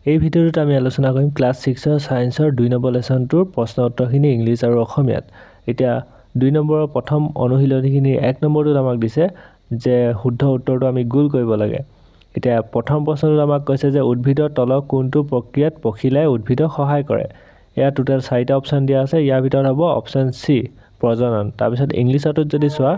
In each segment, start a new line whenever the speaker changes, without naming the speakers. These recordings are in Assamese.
এই ভিডিঅ'টোত আমি আলোচনা কৰিম ক্লাছ 6 সায়েন্সৰ 2 নম্বৰ লেসনটোৰ প্ৰশ্ন উত্তৰখিনি ইংলিছ আৰু অসমীয়াত। এতিয়া 2 নম্বৰৰ প্ৰথম অনুশীলনীখিনি 1 নম্বৰটোত আমাক দিছে যে শুদ্ধ উত্তৰটো আমি গুল কৰিব লাগে। এতিয়া প্ৰথম প্ৰশ্নটোত আমাক কৈছে যে উদ্ভিদৰ তলৰ কোনটো প্ৰক্ৰিয়াত পখিলাই উদ্ভিদক সহায় কৰে। এয়া টোটাল 4টা অপচন দিয়া আছে। ইয়াৰ ভিতৰত হ'ব অপচন সি প্ৰজনন। তাৰপিছত ইংলিছটোত যদি চোৱা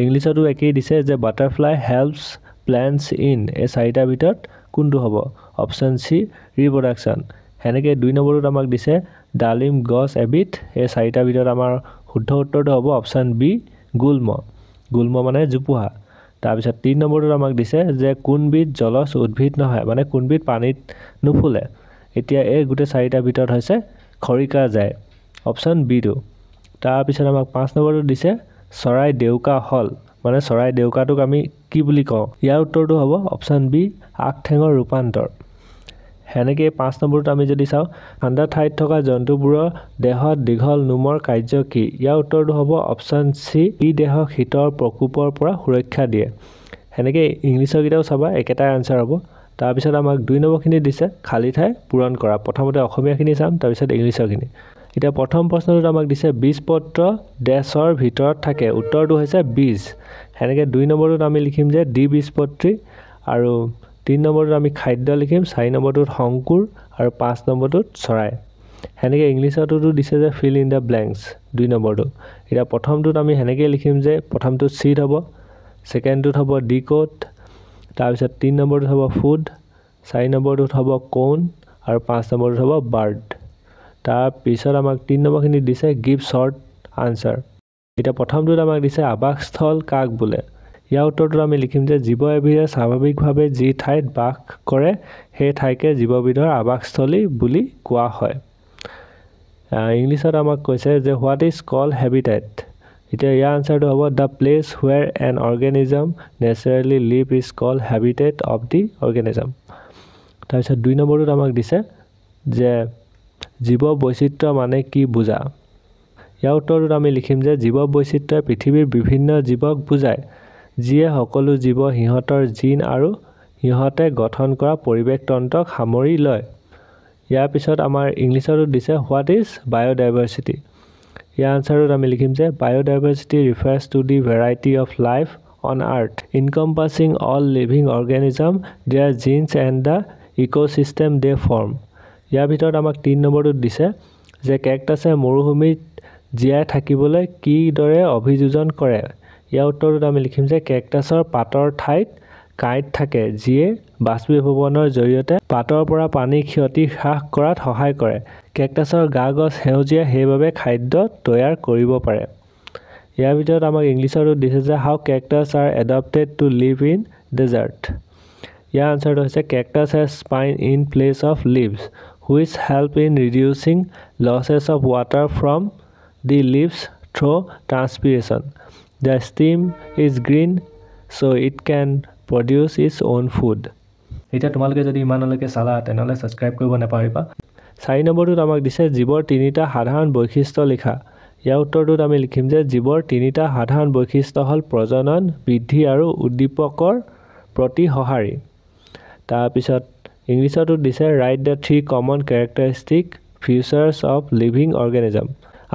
ইংলিছতো একেই দিছে যে বাটাৰফ্লাই হেল্পছ প্লান্টছ ইন এই 4টাৰ ভিতৰত কোনটো হ'ব। Option C reproduction. হেনেকে 2 নম্বৰটোত আমাক দিছে ডালিম গছ এবিধ। এই 4টাৰ ভিতৰত আমাৰ শুদ্ধ উত্তৰটো হ'ব অপচন বি গুল্ম। গুল্ম মানে জোপোহা। তাৰপিছত 3 নম্বৰটোত আমাক দিছে যে কোনবিধ জলজ উদ্ভিদ নহয়, মানে কোনবিধ পানীত নুফুলে। এতিয়া এই গোটেই 4টাৰ ভিতৰত হৈছে খৰিকা যায়, অপচন বিটো। তাৰপিছত আমাক 5 নম্বৰটোত দিছে চৰাই ডেউকা হল, মানে চৰাই ডেউকাটোক আমি কি বুলি কওঁ। ইয়াৰ উত্তৰটো হ'ব অপচন বি আগ ঠেঙৰ ৰূপান্তৰ। হেনেকে 5 নম্বৰটোত আমি যদি চাওঁ ঠাণ্ডা ঠাইত থকা জন্তুবোৰৰ দেহত দীঘল নোমৰ কাৰ্য কি। ইয়াৰ উত্তৰটো হ'ব অপচন সি ই দেহক শীতৰ প্ৰকোপৰ পৰা সুৰক্ষা দিয়ে। হেনেকে ইংলিছৰ কিটাও চাবা একেটাই আনসাৰ হ'ব। তাৰপিছত আমাক 2 নম্বৰখিনি দিছে খালী ঠাই পূৰণ কৰা। প্ৰথমতে অসমীয়াখিনি চাম, তাৰপিছত ইংলিছৰখিনি। এতিয়া প্ৰথম প্ৰশ্নটোত আমাক দিছে বীজপত্ৰ ডেছৰ ভিতৰত থাকে। উত্তৰটো হৈছে বীজ। হেনেকে 2 নম্বৰটোত আমি লিখিম যে দ্বিবীজপত্ৰী, আৰু 3 নম্বৰটোত আমি খাদ্য লিখিম, 4 নম্বৰটোত শংকুৰ, আৰু 5 নম্বৰটোত চৰাই। হেনেকে ইংলিছতো দিছে যে ফিল ইন দ্য ব্লেংকছ 2 নম্বৰটো। এতিয়া প্ৰথমটোত আমি হেনেকে লিখিম যে প্ৰথমটোত চিড হ'ব, ছেকেণ্ডটোত হ'ব ডিকোড, তাৰপিছত 3 নম্বৰটোত হ'ব ফুড, 4 নম্বৰটোত হ'ব কোন, আৰু 5 নম্বৰটোত হ'ব বাৰ্ড। তাৰপিছত আমাক 3 নম্বৰখিনি দিছে গিভ শ্বৰ্ট আনসাৰ। এতিয়া প্ৰথমটোত আমাক দিছে আৱাসস্থল কাক বোলে। ইয়াৰ উত্তৰটোত আমি লিখিম যে জীৱ এবিধে স্বাভাৱিকভাৱে যি ঠাইত বাস কৰে সেই ঠাইকে জীৱবিধৰ আৱাসস্থলী বুলি কোৱা হয়। ইংলিছত আমাক কৈছে যে হোৱাট ইজ কল্ড হেবিটেট। এতিয়া ইয়াৰ আনসাৰটো হ'ব the place where an organism naturally live is called habitat of the organism. তাৰপিছত 2 নম্বৰটোত আমাক দিছে যে জীৱ বৈচিত্ৰ্য মানে কি বুজা। ইয়াৰ উত্তৰটোত আমি লিখিম যে জীৱ বৈচিত্ৰ্যই পৃথিৱীৰ বিভিন্ন জীৱক বুজায়, যিয়ে সকলো জীৱ সিহঁতৰ জিন আৰু সিহঁতে গঠন কৰা পৰিৱেশতন্ত্ৰক সামৰি লয়। ইয়াৰ পিছত আমাৰ ইংলিছতো দিছে হোৱাট ইজ বায়'ডাইভাৰ্চিটি। ইয়াৰ আনসাৰটোত আমি লিখিম যে biodiversity refers to the variety of life on earth encompassing all living organism their genes and the ecosystem they form. ইয়াৰ ভিতৰত আমাক 3 নম্বৰটোত দিছে যে কেকটাছে মৰুভূমিত জীয়াই থাকিবলৈ কিদৰে অভিযোজন কৰে। ইয়াৰ উত্তৰটোত আমি লিখিম যে কেকটাছৰ পাতৰ ঠাইত কাঁইট থাকে, যিয়ে বাষ্পীভৱনৰ জৰিয়তে পাতৰ পৰা পানীৰ ক্ষতি হ্ৰাস কৰাত সহায় কৰে। কেকটাছৰ গা গছ সেউজীয়া, সেইবাবে খাদ্য তৈয়াৰ কৰিব পাৰে। ইয়াৰ ভিতৰত আমাক ইংলিছতো দিছে যে how cactus are adapted to live in desert. ইয়াৰ আনসাৰটো হৈছে cactus has spine in place of leaves which help in reducing losses of water from the leaves through transpiration. The stem is green so' it can produce its own food. এতিয়া তোমালোকে যদি ইমানলৈকে চালা তেনেহ'লে ছাবস্ক্ৰাইব কৰিব নাপাহৰিবা। 4 নম্বৰটোত আমাক দিছে জীৱৰ 3টা সাধাৰণ বৈশিষ্ট্য লিখা। ইয়াৰ উত্তৰটোত আমি লিখিম যে জীৱৰ 3টা সাধাৰণ বৈশিষ্ট্য হ'ল প্ৰজনন, বৃদ্ধি আৰু উদ্দীপকৰ প্ৰতি সঁহাৰি। তাৰপিছত ইংলিছতো দিছে write the 3 common characteristic features of living organism.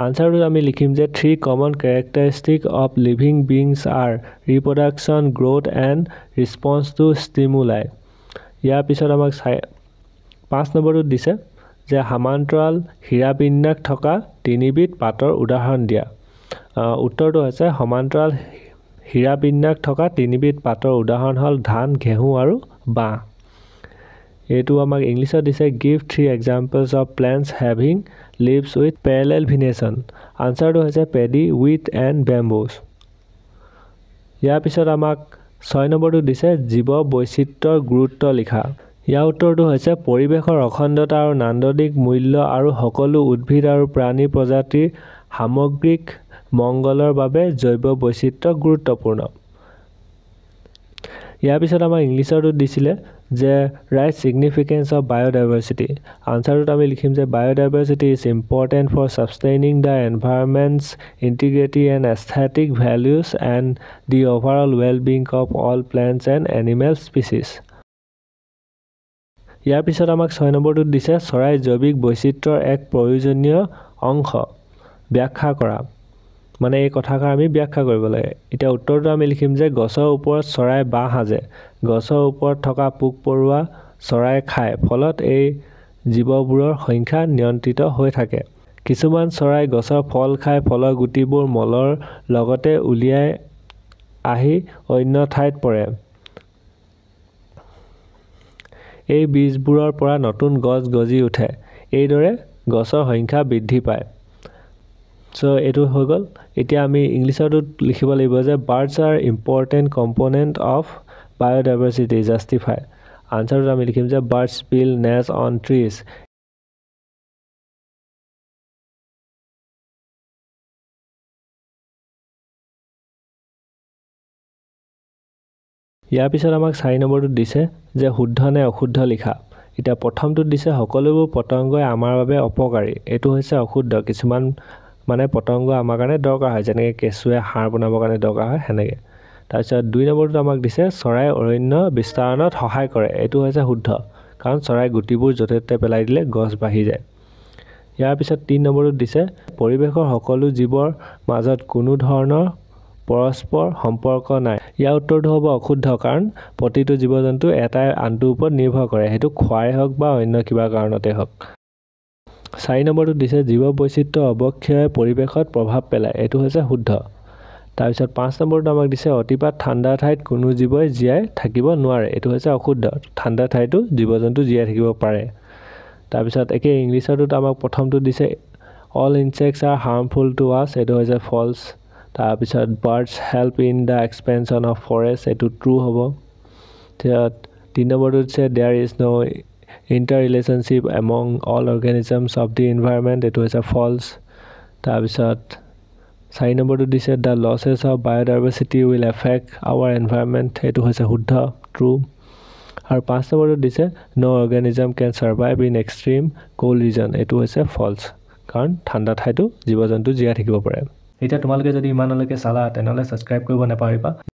আনসাৰটোত আমি লিখিম যে 3 common characteristic of living beings are reproduction, growth and response to stimuli. ইয়াৰ পিছত আমাক 5 নম্বৰটোত দিছে যে সমান্তৰাল শিৰাবিন্যাস থকা 3বিধ পাতৰ উদাহৰণ দিয়া। উত্তৰটো হৈছে সমান্তৰাল শিৰাবিন্যাস থকা 3বিধ পাতৰ উদাহৰণ হ'ল ধান, ঘেঁহু আৰু বাঁহ। এইটো আমাক ইংলিছত দিছে give 3 examples of plants having leaves with parallel venation. আনসাৰটো হৈছে পেডি, হুইট এণ্ড বেম্বোছ। ইয়াৰ পিছত আমাক 6 নম্বৰটো দিছে জীৱ বৈচিত্ৰ্যৰ গুৰুত্ব লিখা। ইয়াৰ উত্তৰটো হৈছে পৰিৱেশৰ অখণ্ডতা আৰু নান্দনিক মূল্য আৰু সকলো উদ্ভিদ আৰু প্ৰাণী প্ৰজাতিৰ সামগ্ৰিক মংগলৰ বাবে জৈৱ বৈচিত্ৰ্য গুৰুত্বপূৰ্ণ। ইয়াৰ পিছত আমাক ইংলিছতো দিছিলে যে ৰাইট ছিগনিফিকেন্স অফ বায়'ডাইভাৰ্চিটি। আনসাৰটোত আমি লিখিম যে biodiversity is important for sustaining the environment's integrity and aesthetic values and the overall well being of all plants and animal species. ইয়াৰ পিছত আমাক 6 নম্বৰটোত দিছে চৰাইৰ জৈৱিক বৈচিত্ৰ্যৰ এক প্ৰয়োজনীয় অংশ ব্যাখ্যা কৰা। মানে এই কথাষাৰ আমি ব্যাখ্যা কৰিব লাগে। এতিয়া উত্তৰটো আমি লিখিম যে গছৰ ওপৰত চৰাই বাঁহ সাজে। গছৰ ওপৰত থকা পোক-পৰুৱা চৰাই খায়, ফলত এই জীৱবোৰৰ সংখ্যা নিয়ন্ত্ৰিত হৈ থাকে। কিছুমান চৰাই গছৰ ফল খাই ফলৰ গুটিবোৰ মলৰ লগতে উলিয়াই আহি অন্য ঠাইত পৰে। এই বীজবোৰৰ পৰা নতুন গছ গজি উঠে। এইদৰে গছৰ সংখ্যা বৃদ্ধি পায়। এইটো হৈ গ'ল। এতিয়া আমি ইংলিছতো লিখিব লাগিব যে birds are important component of biodiversity justify. আনচাৰটোত আমি লিখিম যে birds build nest on trees. ইয়াৰ পিছত আমাক 4 নম্বৰটোত দিছে যে শুদ্ধ নে অশুদ্ধ লিখা। এতিয়া প্ৰথমটোত দিছে সকলোবোৰ পতংগই আমাৰ বাবে অপকাৰী। এইটো হৈছে অশুদ্ধ। কিছুমান মানে পতংগ আমাৰ কাৰণে দৰকাৰ হয়, যেনেকৈ কেঁচুৱে সাৰ বনাবৰ কাৰণে দৰকাৰ হয় সেনেকৈ। তাৰপিছত 2 নম্বৰটোত আমাক দিছে চৰাই অৰণ্য বিস্তাৰণত সহায় কৰে। এইটো হৈছে শুদ্ধ, কাৰণ চৰাই গুটিবোৰ য'তে ত'তে পেলাই দিলে গছ বাঢ়ি যায়। ইয়াৰ পিছত 3 নম্বৰটোত দিছে পৰিৱেশৰ সকলো জীৱৰ মাজত কোনো ধৰণৰ পৰস্পৰ সম্পৰ্ক নাই। ইয়াৰ উত্তৰটো হ'ব অশুদ্ধ, কাৰণ প্ৰতিটো জীৱ-জন্তু এটাই আনটোৰ ওপৰত নিৰ্ভৰ কৰে, সেইটো খোৱাই হওক বা অন্য কিবা কাৰণতে হওক। 4 নম্বৰটোত দিছে জীৱ বৈচিত্ৰ্য অৱক্ষয়ে পৰিৱেশত প্ৰভাৱ পেলায়। এইটো হৈছে শুদ্ধ। তাৰপিছত 5 নম্বৰটো আমাক দিছে অতিপাত ঠাণ্ডা ঠাইত কোনো জীৱই জীয়াই থাকিব নোৱাৰে। এইটো হৈছে অশুদ্ধ। ঠাণ্ডা ঠাইতো জীৱ-জন্তু জীয়াই থাকিব পাৰে। তাৰপিছত একে ইংলিছতো আমাক প্ৰথমটো দিছে all insects are harmful to us. এইটো হৈছে ফলছ। তাৰপিছত birds help in the expansion of forest. এইটো ট্ৰু হ'ব। তাৰপিছত 3 নম্বৰটো দিছে there is no' interrelationship among all organisms of the environment. এইটো হৈছে ফলছ। তাৰপিছত 4 নম্বৰটো দিছে the losses of biodiversity will affect our environment. এইটো হৈছে শুদ্ধ, ট্ৰু। আৰু 5 নম্বৰটো দিছে no' organism can survive in extreme cold region. এইটো হৈছে ফলছ, কাৰণ ঠাণ্ডা ঠাইতো জীৱ-জন্তু জীয়াই থাকিব পাৰে। এতিয়া তোমালোকে যদি ইমানলৈকে চালা তেনেহ'লে ছাবস্ক্ৰাইব কৰিব নাপাহৰিবা।